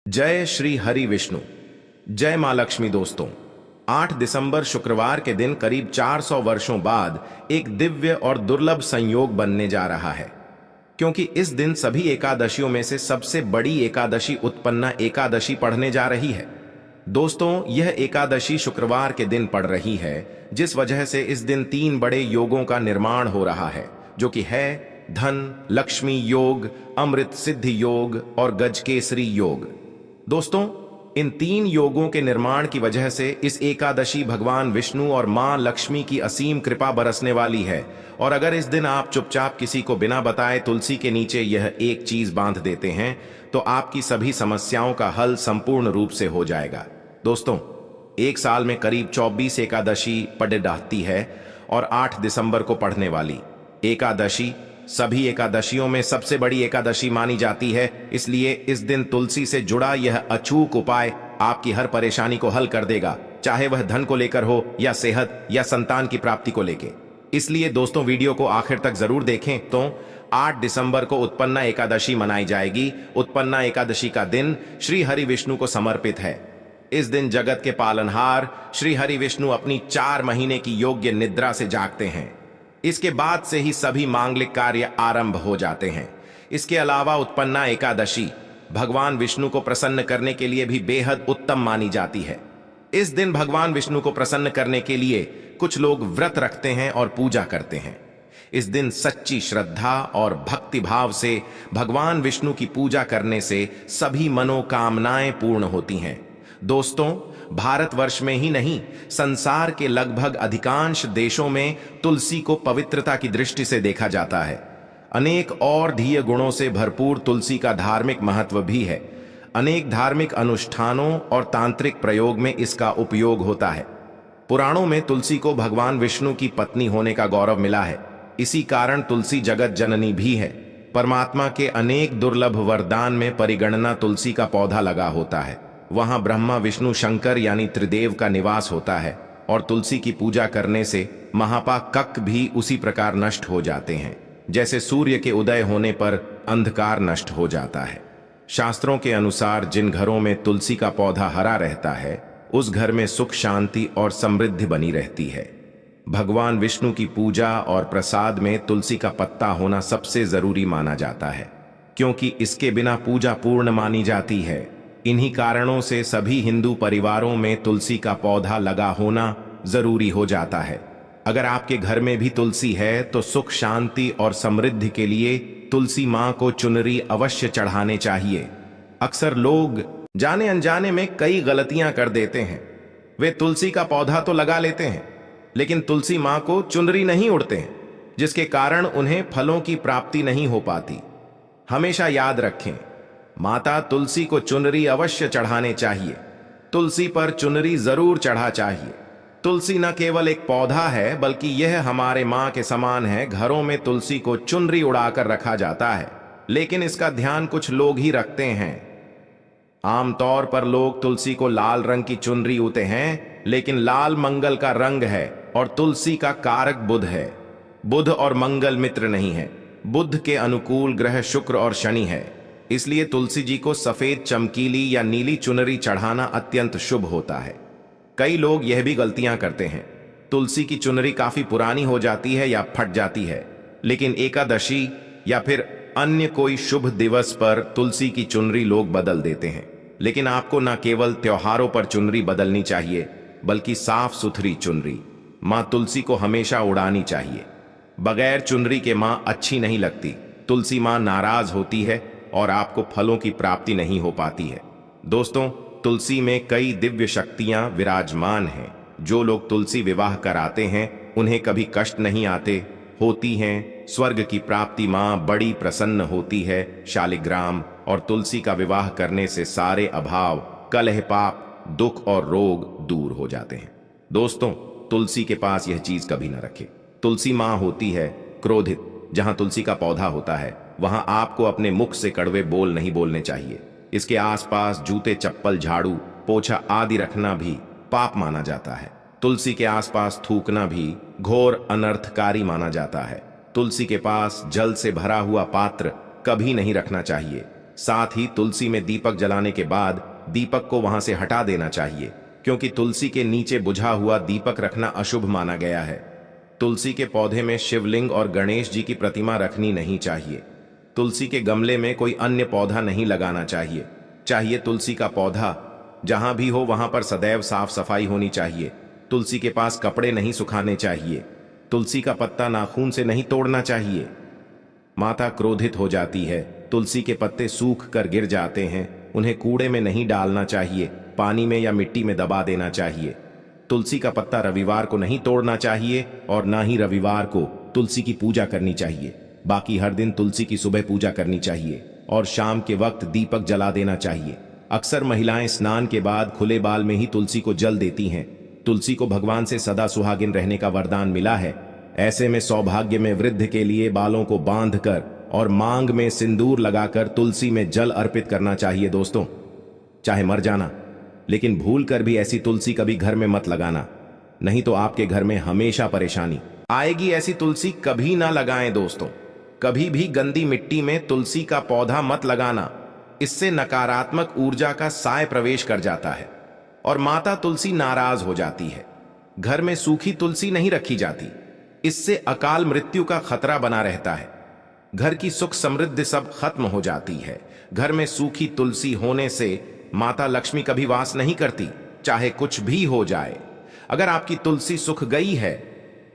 जय श्री हरि विष्णु। जय मां लक्ष्मी। दोस्तों, 8 दिसंबर शुक्रवार के दिन करीब 400 वर्षों बाद एक दिव्य और दुर्लभ संयोग बनने जा रहा है, क्योंकि इस दिन सभी एकादशियों में से सबसे बड़ी एकादशी उत्पन्ना एकादशी पड़ने जा रही है। दोस्तों, यह एकादशी शुक्रवार के दिन पड़ रही है, जिस वजह से इस दिन 3 बड़े योगों का निर्माण हो रहा है, जो कि है धन लक्ष्मी योग, अमृत सिद्धि योग और गजकेसरी योग। दोस्तों, इन 3 योगों के निर्माण की वजह से इस एकादशी भगवान विष्णु और मां लक्ष्मी की असीम कृपा बरसने वाली है। और अगर इस दिन आप चुपचाप किसी को बिना बताए तुलसी के नीचे यह एक चीज बांध देते हैं, तो आपकी सभी समस्याओं का हल संपूर्ण रूप से हो जाएगा। दोस्तों, एक साल में करीब 24 एकादशी पड़ जाती है और 8 दिसंबर को पढ़ने वाली एकादशी सभी एकादशियों में सबसे बड़ी एकादशी मानी जाती है। इसलिए इस दिन तुलसी से जुड़ा यह अचूक उपाय आपकी हर परेशानी को हल कर देगा, चाहे वह धन को लेकर हो या सेहत या संतान की प्राप्ति को लेकर। इसलिए दोस्तों, वीडियो को आखिर तक जरूर देखें। तो 8 दिसंबर को उत्पन्ना एकादशी मनाई जाएगी। उत्पन्ना एकादशी का दिन श्री हरि विष्णु को समर्पित है। इस दिन जगत के पालनहार श्री हरि विष्णु अपनी 4 महीने की योग्य निद्रा से जागते हैं। इसके बाद से ही सभी मांगलिक कार्य आरंभ हो जाते हैं। इसके अलावा उत्पन्ना एकादशी भगवान विष्णु को प्रसन्न करने के लिए भी बेहद उत्तम मानी जाती है। इस दिन भगवान विष्णु को प्रसन्न करने के लिए कुछ लोग व्रत रखते हैं और पूजा करते हैं। इस दिन सच्ची श्रद्धा और भक्ति भाव से भगवान विष्णु की पूजा करने से सभी मनोकामनाएं पूर्ण होती हैं। दोस्तों, भारतवर्ष में ही नहीं, संसार के लगभग अधिकांश देशों में तुलसी को पवित्रता की दृष्टि से देखा जाता है। अनेक और धीय गुणों से भरपूर तुलसी का धार्मिक महत्व भी है। अनेक धार्मिक अनुष्ठानों और तांत्रिक प्रयोग में इसका उपयोग होता है। पुराणों में तुलसी को भगवान विष्णु की पत्नी होने का गौरव मिला है। इसी कारण तुलसी जगत जननी भी है। परमात्मा के अनेक दुर्लभ वरदान में परिगणना तुलसी का पौधा लगा होता है। वहां ब्रह्मा विष्णु शंकर यानी त्रिदेव का निवास होता है और तुलसी की पूजा करने से महापाक भी उसी प्रकार नष्ट हो जाते हैं, जैसे सूर्य के उदय होने पर अंधकार नष्ट हो जाता है। शास्त्रों के अनुसार जिन घरों में तुलसी का पौधा हरा रहता है, उस घर में सुख शांति और समृद्धि बनी रहती है। भगवान विष्णु की पूजा और प्रसाद में तुलसी का पत्ता होना सबसे जरूरी माना जाता है, क्योंकि इसके बिना पूजा पूर्ण मानी जाती है। इन्हीं कारणों से सभी हिंदू परिवारों में तुलसी का पौधा लगा होना जरूरी हो जाता है। अगर आपके घर में भी तुलसी है तो सुख शांति और समृद्धि के लिए तुलसी मां को चुनरी अवश्य चढ़ाने चाहिए। अक्सर लोग जाने अनजाने में कई गलतियां कर देते हैं। वे तुलसी का पौधा तो लगा लेते हैं, लेकिन तुलसी मां को चुनरी नहीं उड़ते हैं, जिसके कारण उन्हें फलों की प्राप्ति नहीं हो पाती। हमेशा याद रखें, माता तुलसी को चुनरी अवश्य चढ़ाने चाहिए। तुलसी पर चुनरी जरूर चढ़ा चाहिए। तुलसी न केवल एक पौधा है, बल्कि यह हमारे मां के समान है। घरों में तुलसी को चुनरी उड़ाकर रखा जाता है, लेकिन इसका ध्यान कुछ लोग ही रखते हैं। आमतौर पर लोग तुलसी को लाल रंग की चुनरी उड़ते हैं, लेकिन लाल मंगल का रंग है और तुलसी का कारक बुध है। बुध और मंगल मित्र नहीं है। बुध के अनुकूल ग्रह शुक्र और शनि है। इसलिए तुलसी जी को सफेद चमकीली या नीली चुनरी चढ़ाना अत्यंत शुभ होता है। कई लोग यह भी गलतियां करते हैं, तुलसी की चुनरी काफी पुरानी हो जाती है या फट जाती है, लेकिन एकादशी या फिर अन्य कोई शुभ दिवस पर तुलसी की चुनरी लोग बदल देते हैं। लेकिन आपको न केवल त्योहारों पर चुनरी बदलनी चाहिए, बल्कि साफ सुथरी चुनरी मां तुलसी को हमेशा उड़ानी चाहिए। बगैर चुनरी के मां अच्छी नहीं लगती। तुलसी मां नाराज होती है और आपको फलों की प्राप्ति नहीं हो पाती है। दोस्तों, तुलसी में कई दिव्य शक्तियां विराजमान हैं। जो लोग तुलसी विवाह कराते हैं, उन्हें कभी कष्ट नहीं आते होती हैं। स्वर्ग की प्राप्ति मां बड़ी प्रसन्न होती है। शालिग्राम और तुलसी का विवाह करने से सारे अभाव, कलह, पाप, दुख और रोग दूर हो जाते हैं। दोस्तों, तुलसी के पास यह चीज कभी न रखे। तुलसी मां होती है क्रोधित। जहां तुलसी का पौधा होता है, वहां आपको अपने मुख से कड़वे बोल नहीं बोलने चाहिए। इसके आसपास जूते, चप्पल, झाड़ू, पोछा आदि रखना भी पाप माना जाता है। तुलसी के आसपास थूकना भी घोर अनर्थकारी माना जाता है। तुलसी के पास जल से भरा हुआ पात्र कभी नहीं रखना चाहिए। साथ ही तुलसी में दीपक जलाने के बाद दीपक को वहां से हटा देना चाहिए, क्योंकि तुलसी के नीचे बुझा हुआ दीपक रखना अशुभ माना गया है। तुलसी के पौधे में शिवलिंग और गणेश जी की प्रतिमा रखनी नहीं चाहिए। तुलसी के गमले में कोई अन्य पौधा नहीं लगाना चाहिए। तुलसी का पौधा जहां भी हो वहां पर सदैव साफ सफाई होनी चाहिए। तुलसी के पास कपड़े नहीं सुखाने चाहिए। तुलसी का पत्ता नाखून से नहीं तोड़ना चाहिए। माता क्रोधित हो जाती है। तुलसी के पत्ते सूख कर गिर जाते हैं, उन्हें कूड़े में नहीं डालना चाहिए, पानी में या मिट्टी में दबा देना चाहिए। तुलसी का पत्ता रविवार को नहीं तोड़ना चाहिए और ना ही रविवार को तुलसी की पूजा करनी चाहिए। बाकी हर दिन तुलसी की सुबह पूजा करनी चाहिए और शाम के वक्त दीपक जला देना चाहिए। अक्सर महिलाएं स्नान के बाद खुले बाल में ही तुलसी को जल देती हैं। तुलसी को भगवान से सदा सुहागिन रहने का वरदान मिला है। ऐसे में सौभाग्य में वृद्धि के लिए बालों को बांधकर और मांग में सिंदूर लगाकर तुलसी में जल अर्पित करना चाहिए। दोस्तों, चाहे मर जाना, लेकिन भूल कर भी ऐसी तुलसी कभी घर में मत लगाना, नहीं तो आपके घर में हमेशा परेशानी आएगी। ऐसी तुलसी कभी ना लगाएं दोस्तों। कभी भी गंदी मिट्टी में तुलसी का पौधा मत लगाना, इससे नकारात्मक ऊर्जा का साय प्रवेश कर जाता है और माता तुलसी नाराज हो जाती है। घर में सूखी तुलसी नहीं रखी जाती, इससे अकाल मृत्यु का खतरा बना रहता है। घर की सुख समृद्धि सब खत्म हो जाती है। घर में सूखी तुलसी होने से माता लक्ष्मी कभी वास नहीं करती, चाहे कुछ भी हो जाए। अगर आपकी तुलसी सूख गई है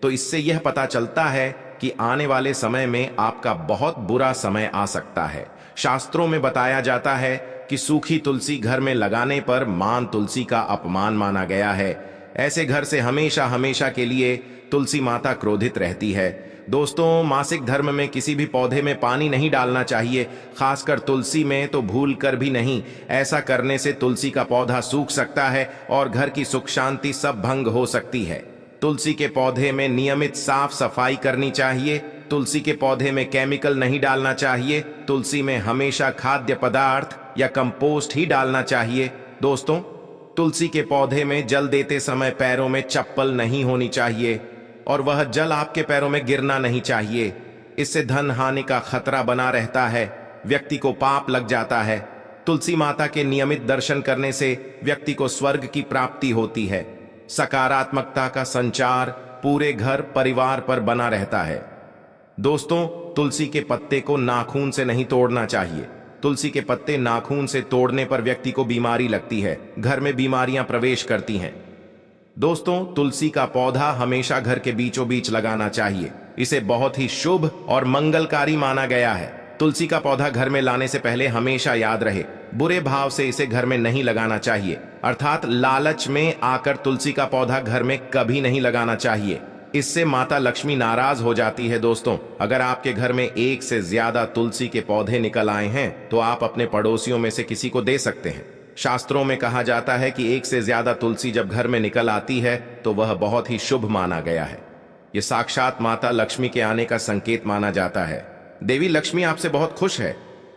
तो इससे यह पता चलता है कि आने वाले समय में आपका बहुत बुरा समय आ सकता है। शास्त्रों में बताया जाता है कि सूखी तुलसी घर में लगाने पर मां तुलसी का अपमान माना गया है। ऐसे घर से हमेशा हमेशा के लिए तुलसी माता क्रोधित रहती है। दोस्तों, मासिक धर्म में किसी भी पौधे में पानी नहीं डालना चाहिए, खासकर तुलसी में तो भूल कर भी नहीं। ऐसा करने से तुलसी का पौधा सूख सकता है और घर की सुख शांति सब भंग हो सकती है। तुलसी के पौधे में नियमित साफ सफाई करनी चाहिए। तुलसी के पौधे में केमिकल नहीं डालना चाहिए। तुलसी में हमेशा खाद्य पदार्थ या कंपोस्ट ही डालना चाहिए। दोस्तों, तुलसी के पौधे में जल देते समय पैरों में चप्पल नहीं होनी चाहिए और वह जल आपके पैरों में गिरना नहीं चाहिए। इससे धन हानि का खतरा बना रहता है, व्यक्ति को पाप लग जाता है। तुलसी माता के नियमित दर्शन करने से व्यक्ति को स्वर्ग की प्राप्ति होती है। सकारात्मकता का संचार पूरे घर परिवार पर बना रहता है। दोस्तों, तुलसी के पत्ते को नाखून से नहीं तोड़ना चाहिए। तुलसी के पत्ते नाखून से तोड़ने पर व्यक्ति को बीमारी लगती है, घर में बीमारियां प्रवेश करती हैं। दोस्तों, तुलसी का पौधा हमेशा घर के बीचों बीच लगाना चाहिए। इसे बहुत ही शुभ और मंगलकारी माना गया है। तुलसी का पौधा घर में लाने से पहले हमेशा याद रहे, बुरे भाव से इसे घर में नहीं लगाना चाहिए, अर्थात लालच में आकर तुलसी का पौधा घर में कभी नहीं लगाना चाहिए। इससे माता लक्ष्मी नाराज हो जाती है। दोस्तों, अगर आपके घर में एक से ज्यादा तुलसी के पौधे निकल आए हैं तो आप अपने पड़ोसियों में से किसी को दे सकते हैं। शास्त्रों में कहा जाता है कि एक से ज्यादा तुलसी जब घर में निकल आती है तो वह बहुत ही शुभ माना गया है। यह साक्षात माता लक्ष्मी के आने का संकेत माना जाता है। देवी लक्ष्मी आपसे बहुत खुश है।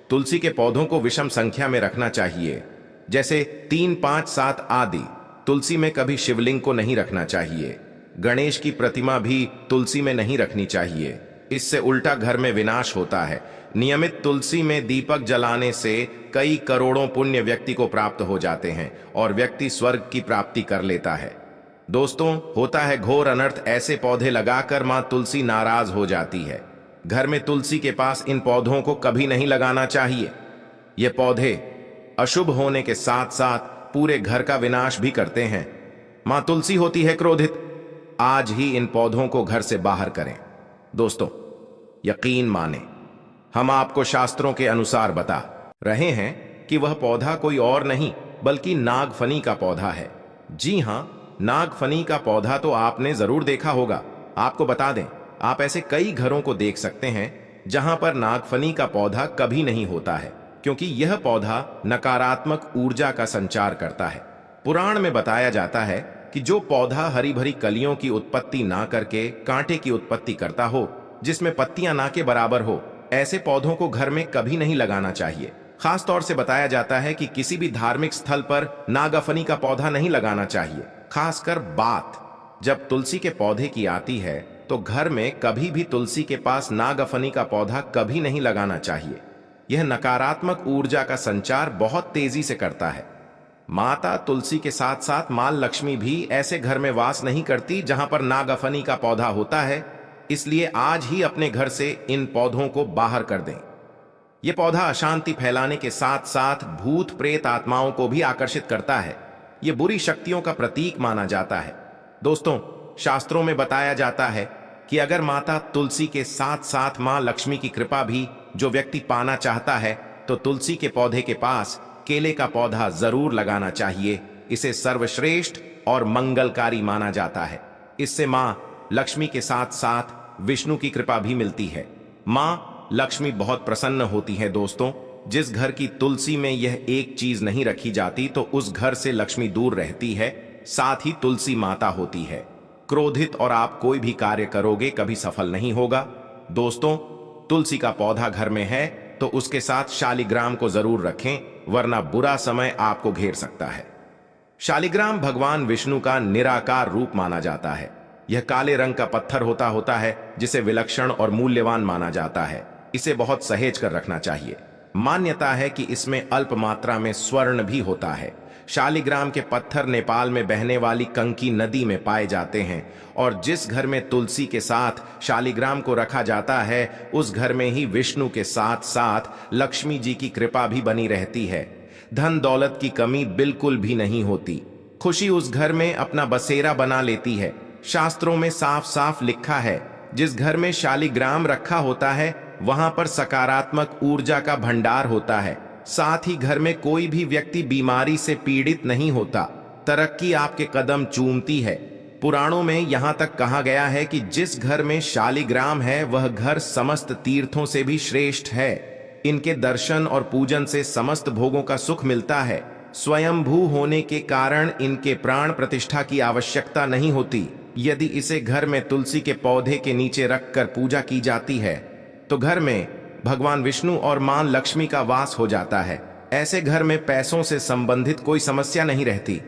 तुलसी के पौधों को विषम संख्या में रखना चाहिए, जैसे 3, 5, 7 आदि। तुलसी में कभी शिवलिंग को नहीं रखना चाहिए। गणेश की प्रतिमा भी तुलसी में नहीं रखनी चाहिए, इससे उल्टा घर में विनाश होता है। नियमित तुलसी में दीपक जलाने से कई करोड़ों पुण्य व्यक्ति को प्राप्त हो जाते हैं और व्यक्ति स्वर्ग की प्राप्ति कर लेता है। दोस्तों, होता है घोर अनर्थ, ऐसे पौधे लगाकर मां तुलसी नाराज हो जाती है। घर में तुलसी के पास इन पौधों को कभी नहीं लगाना चाहिए। ये पौधे अशुभ होने के साथ साथ पूरे घर का विनाश भी करते हैं। मां तुलसी होती है क्रोधित। आज ही इन पौधों को घर से बाहर करें। दोस्तों, यकीन माने, हम आपको शास्त्रों के अनुसार बता रहे हैं कि वह पौधा कोई और नहीं बल्कि नागफनी का पौधा है। जी हां, नागफनी का पौधा तो आपने जरूर देखा होगा। आपको बता दें, आप ऐसे कई घरों को देख सकते हैं जहां पर नागफनी का पौधा कभी नहीं होता है, क्योंकि यह पौधा नकारात्मक ऊर्जा का संचार करता है। पुराण में बताया जाता है कि जो पौधा हरी भरी कलियों की उत्पत्ति ना करके कांटे की उत्पत्ति करता हो, जिसमें पत्तियां ना के बराबर हो, ऐसे पौधों को घर में कभी नहीं लगाना चाहिए। खास तौर से बताया जाता है कि किसी भी धार्मिक स्थल पर नागफनी का पौधा नहीं लगाना चाहिए। खासकर बात जब तुलसी के पौधे की आती है तो घर में कभी भी तुलसी के पास नागफनी का पौधा कभी नहीं लगाना चाहिए। यह नकारात्मक ऊर्जा का संचार बहुत तेजी से करता है। माता तुलसी के साथ साथ मां लक्ष्मी भी ऐसे घर में वास नहीं करती जहां पर नागफनी का पौधा होता है, इसलिए आज ही अपने घर से इन पौधों को बाहर कर दें। यह पौधा अशांति फैलाने के साथ साथ भूत प्रेत आत्माओं को भी आकर्षित करता है। यह बुरी शक्तियों का प्रतीक माना जाता है। दोस्तों, शास्त्रों में बताया जाता है कि अगर माता तुलसी के साथ साथ मां लक्ष्मी की कृपा भी जो व्यक्ति पाना चाहता है तो तुलसी के पौधे के पास केले का पौधा जरूर लगाना चाहिए। इसे सर्वश्रेष्ठ और मंगलकारी माना जाता है। इससे मां लक्ष्मी के साथ साथ विष्णु की कृपा भी मिलती है। मां लक्ष्मी बहुत प्रसन्न होती है। दोस्तों, जिस घर की तुलसी में यह एक चीज नहीं रखी जाती तो उस घर से लक्ष्मी दूर रहती है। साथ ही तुलसी माता होती है। क्रोधित और आप कोई भी कार्य करोगे कभी सफल नहीं होगा। दोस्तों, तुलसी का पौधा घर में है तो उसके साथ शालिग्राम को जरूर रखें, वरना बुरा समय आपको घेर सकता है। शालिग्राम भगवान विष्णु का निराकार रूप माना जाता है। यह काले रंग का पत्थर होता है जिसे विलक्षण और मूल्यवान माना जाता है। इसे बहुत सहेज कर रखना चाहिए। मान्यता है कि इसमें अल्प मात्रा में स्वर्ण भी होता है। शालिग्राम के पत्थर नेपाल में बहने वाली कंकी नदी में पाए जाते हैं और जिस घर में तुलसी के साथ शालिग्राम को रखा जाता है उस घर में ही विष्णु के साथ साथ लक्ष्मी जी की कृपा भी बनी रहती है। धन दौलत की कमी बिल्कुल भी नहीं होती। खुशी उस घर में अपना बसेरा बना लेती है। शास्त्रों में साफ साफ लिखा है, जिस घर में शालिग्राम रखा होता है वहां पर सकारात्मक ऊर्जा का भंडार होता है। साथ ही घर में कोई भी व्यक्ति बीमारी से पीड़ित नहीं होता। तरक्की आपके कदम चूमती है। पुराणों में यहां तक कहा गया है कि जिस घर में शालिग्राम है वह घर समस्त तीर्थों से भी श्रेष्ठ है। इनके दर्शन और पूजन से समस्त भोगों का सुख मिलता है। स्वयंभू होने के कारण इनके प्राण प्रतिष्ठा की आवश्यकता नहीं होती। यदि इसे घर में तुलसी के पौधे के नीचे रखकर पूजा की जाती है तो घर में भगवान विष्णु और मां लक्ष्मी का वास हो जाता है। ऐसे घर में पैसों से संबंधित कोई समस्या नहीं रहती।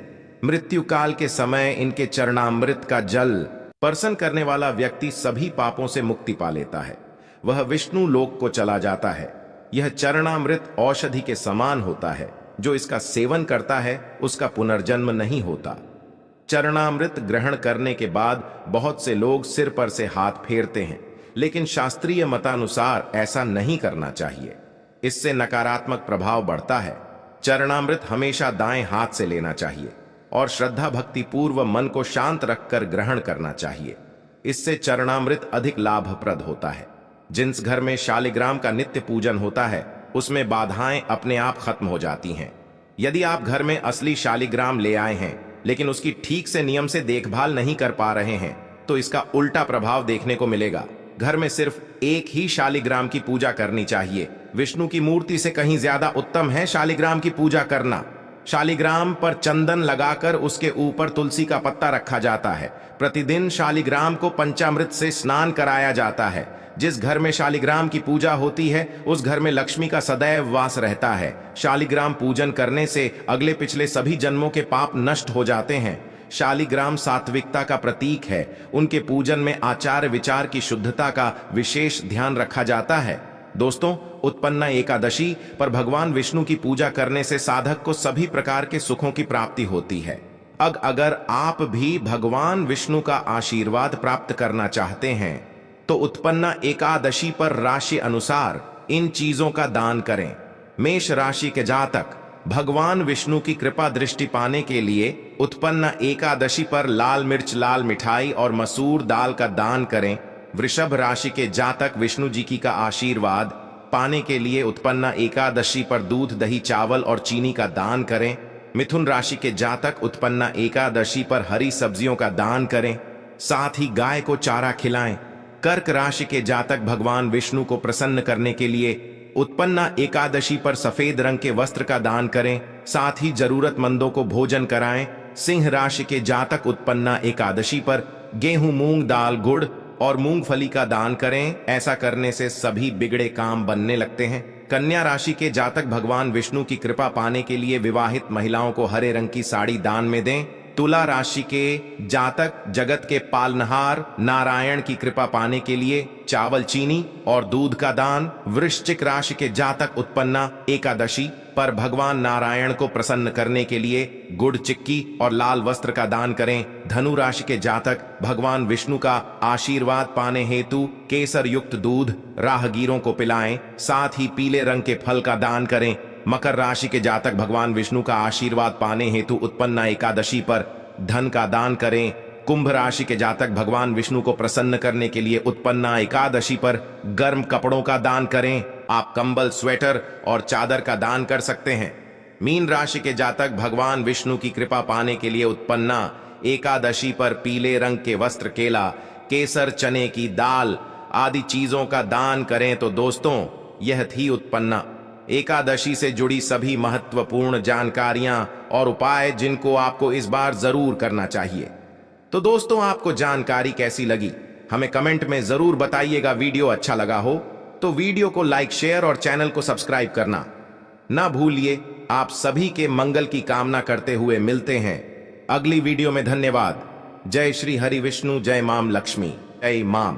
मृत्यु काल के समय इनके चरणामृत का जल स्पर्शन करने वाला व्यक्ति सभी पापों से मुक्ति पा लेता है। वह विष्णु लोक को चला जाता है। यह चरणामृत औषधि के समान होता है। जो इसका सेवन करता है उसका पुनर्जन्म नहीं होता। चरणामृत ग्रहण करने के बाद बहुत से लोग सिर पर से हाथ फेरते हैं, लेकिन शास्त्रीय मतानुसार ऐसा नहीं करना चाहिए। इससे नकारात्मक प्रभाव बढ़ता है। चरणामृत हमेशा दाएं हाथ से लेना चाहिए और श्रद्धा भक्ति पूर्व मन को शांत रखकर ग्रहण करना चाहिए। इससे चरणामृत अधिक लाभप्रद होता है। जिस घर में शालिग्राम का नित्य पूजन होता है उसमें बाधाएं अपने आप खत्म हो जाती हैं। यदि आप घर में असली शालिग्राम ले आए हैं लेकिन उसकी ठीक से नियम से देखभाल नहीं कर पा रहे हैं तो इसका उल्टा प्रभाव देखने को मिलेगा। घर में सिर्फ एक ही शालिग्राम की पूजा करनी चाहिए। विष्णु की मूर्ति से कहीं ज्यादा उत्तम है शालिग्राम की पूजा करना। शालिग्राम पर चंदन लगाकर उसके ऊपर तुलसी का पत्ता रखा जाता है। प्रतिदिन शालिग्राम को पंचामृत से स्नान कराया जाता है। जिस घर में शालिग्राम की पूजा होती है उस घर में लक्ष्मी का सदैव वास रहता है। शालिग्राम पूजन करने से अगले पिछले सभी जन्मों के पाप नष्ट हो जाते हैं। शालिग्राम सात्विकता का प्रतीक है। उनके पूजन में आचार विचार की शुद्धता का विशेष ध्यान रखा जाता है। दोस्तों, उत्पन्ना एकादशी पर भगवान विष्णु की पूजा करने से साधक को सभी प्रकार के सुखों की प्राप्ति होती है। अगर आप भी भगवान विष्णु का आशीर्वाद प्राप्त करना चाहते हैं तो उत्पन्ना एकादशी पर राशि अनुसार इन चीजों का दान करें। मेष राशि के जातक भगवान विष्णु की कृपा दृष्टि पाने के लिए उत्पन्ना एकादशी पर लाल मिर्च, लाल मिठाई और मसूर दाल का दान करें। वृषभ राशि के जातक विष्णु जी की का आशीर्वाद पाने के लिए उत्पन्ना एकादशी पर दूध, दही, चावल और चीनी का दान करें। मिथुन राशि के जातक उत्पन्ना एकादशी पर हरी सब्जियों का दान करें, साथ ही गाय को चारा खिलाएं। कर्क राशि के जातक भगवान विष्णु को प्रसन्न करने के लिए उत्पन्ना एकादशी पर सफेद रंग के वस्त्र का दान करें, साथ ही जरूरतमंदों को भोजन कराएं। सिंह राशि के जातक उत्पन्ना एकादशी पर गेहूं, मूंग दाल, गुड़ और मूंगफली का दान करें। ऐसा करने से सभी बिगड़े काम बनने लगते हैं। कन्या राशि के जातक भगवान विष्णु की कृपा पाने के लिए विवाहित महिलाओं को हरे रंग की साड़ी दान में दें तुला राशि के जातक जगत के पालनहार नारायण की कृपा पाने के लिए चावल, चीनी और दूध का दान। वृश्चिक राशि के जातक उत्पन्ना एकादशी पर भगवान नारायण को प्रसन्न करने के लिए गुड़, चिक्की और लाल वस्त्र का दान करें। धनु राशि के जातक भगवान विष्णु का आशीर्वाद पाने हेतु केसर युक्त दूध राहगीरों को पिलाएं, साथ ही पीले रंग के फल का दान करें। मकर राशि के जातक भगवान विष्णु का आशीर्वाद पाने हेतु उत्पन्ना एकादशी पर धन का दान करें। कुंभ राशि के जातक भगवान विष्णु को प्रसन्न करने के लिए उत्पन्ना एकादशी पर गर्म कपड़ों का दान करें। आप कंबल, स्वेटर और चादर का दान कर सकते हैं। मीन राशि के जातक भगवान विष्णु की कृपा पाने के लिए उत्पन्ना एकादशी पर पीले रंग के वस्त्र, केला, केसर, चने की दाल आदि चीजों का दान करें। तो दोस्तों, यह थी उत्पन्ना एकादशी से जुड़ी सभी महत्वपूर्ण जानकारियां और उपाय जिनको आपको इस बार जरूर करना चाहिए। तो दोस्तों, आपको जानकारी कैसी लगी हमें कमेंट में जरूर बताइएगा। वीडियो अच्छा लगा हो तो वीडियो को लाइक, शेयर और चैनल को सब्सक्राइब करना ना भूलिए। आप सभी के मंगल की कामना करते हुए मिलते हैं अगली वीडियो में। धन्यवाद। जय श्री हरि विष्णु, जय मां लक्ष्मी, जय मां।